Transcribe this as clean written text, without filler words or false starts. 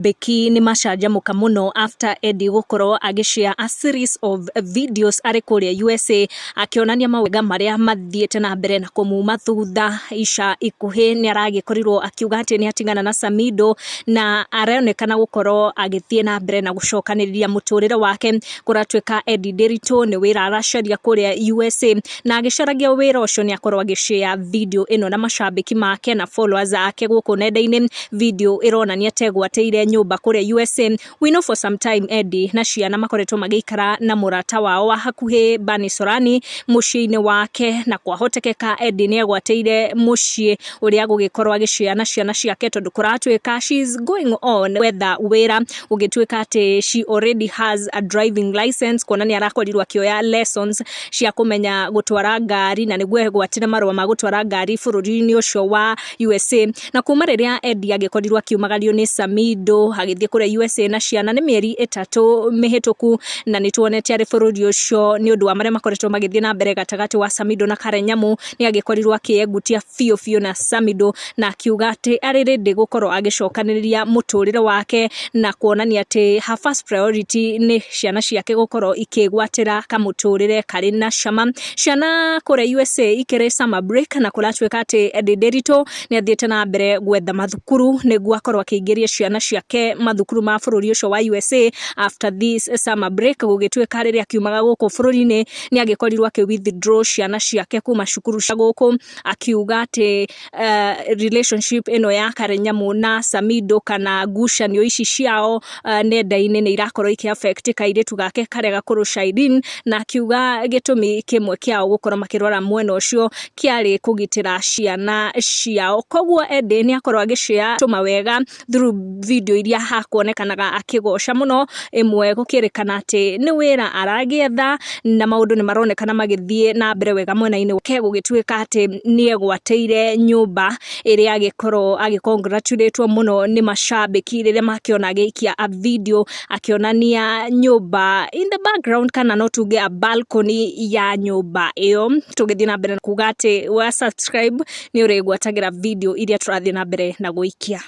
Beki ni macanjamũka muno after Edday gũkorwo agĩshare a series of videos arĩ kũrĩa USA akĩonania mawega marĩa mathiĩte na mbere na kũmuma thutha. Ica ikuhĩ nĩ aragĩkorirwo akiuga atĩ nĩ atigana na Samido na aronekana gũkorwo agĩthiĩ na mbere na gũcokanĩrĩria mũtũrĩre wake. Kũratuĩka Edday Nderitu nĩ wĩra aracaria kũrĩa USA na agĩcaragia wĩra ũcio nĩ akorwo agĩshare video ĩno na macambĩki make na followers ake gũkũ nenda-inĩ. Video ĩronania tegwatĩire nyũmba kũrĩa USA. We know for some time Edday na ciana makoretwo magĩikara na mũrata wao wa hakuhĩ Bani Sorani mũciĩ-inĩ wake, na kwahotekeka Edday nĩ agwatĩire mũciĩ ũrĩa gũgĩkorwo agĩshare na ciana ciake, tondũ kũratuĩka she's going on wetha wĩra, gũgĩtuĩka atĩ she already has a driving license, kuona nĩ arakorirwo akĩoya lessons cia kũmenya gũtwara ngari na nĩguo egwatĩre marũa ma gũtwara ngari bũrũri-inĩ ũcio wa USA. Na kuma rĩrĩa Edday agĩkorirwo akiumagario nĩ Samido agĩthiĩ kũrĩa USA na ciana nĩ mĩeri 3 mĩhĩtũku, na nĩ tuonete arĩ bũrũri ũcio nĩ ũndũ wa marĩa makoretwo magĩthiĩ na mbere gatagatĩ wa Samido na Karenyamu. Nĩ agĩkorirwo akĩengutia biũ na Samido na akiuga atĩ arĩ ready gũkorwo agĩcokanĩrĩria mũtũrĩre wake na kuonania atĩ her first priority nĩ ciana ciake gũkorwo ikĩgwatĩra kamũtũrĩre karĩ na cama. Ciana kũrĩa USA ikĩrĩ summer break, na kũratuĩka atĩ Edday Nderitu nĩ athiĩte na mbere gwetha mathukuru nĩguo akorwo akĩingĩria ciana ciake mathukuru ma bũrũri ũcio wa USA after this summer break. Gũgĩtuĩka rĩrĩa akiumaga gũkũ bũrũri-inĩ nĩ agĩkorirwo akĩ withdraw ciana ciake kuma cukuru cia gũkũ, akiuga atĩ relationship ĩno ya Karenyamu na Samido kana ngucanio ici ciao nenda-inĩ nĩ irakorwo iki affect kairĩtu gake karĩa gakũrũ Shairin, na akiuga gĩtũmi kĩmwe kĩao gũkorwo makĩrora mwena ũcio kĩarĩ kũgitĩra ciana ciao. Koguo Edday nĩ akorwo agĩshare tũmawega through video iria hakuonekanaga akĩgoca mũno, ĩmwe gũkĩrĩkana atĩ nĩ wĩra aragĩetha na maũndũ nĩ maronekana magĩthiĩ na mbere wega mwena-inĩ wake, gũgĩtuĩka atĩ nĩ egwatĩire nyũmba ĩrĩa agĩkorwo agĩcongratulatwo mũno nĩ macambĩki rĩrĩa makĩona agĩikia a video akĩonania nyũmba in the background, kana no tuge a balcony ya nyũmba ĩyo. Tũgĩthiĩ na mbere kuga atĩ wa subscribe nĩ ũrĩgwatagĩra video iria tũrathiĩ na mbere na gũikia.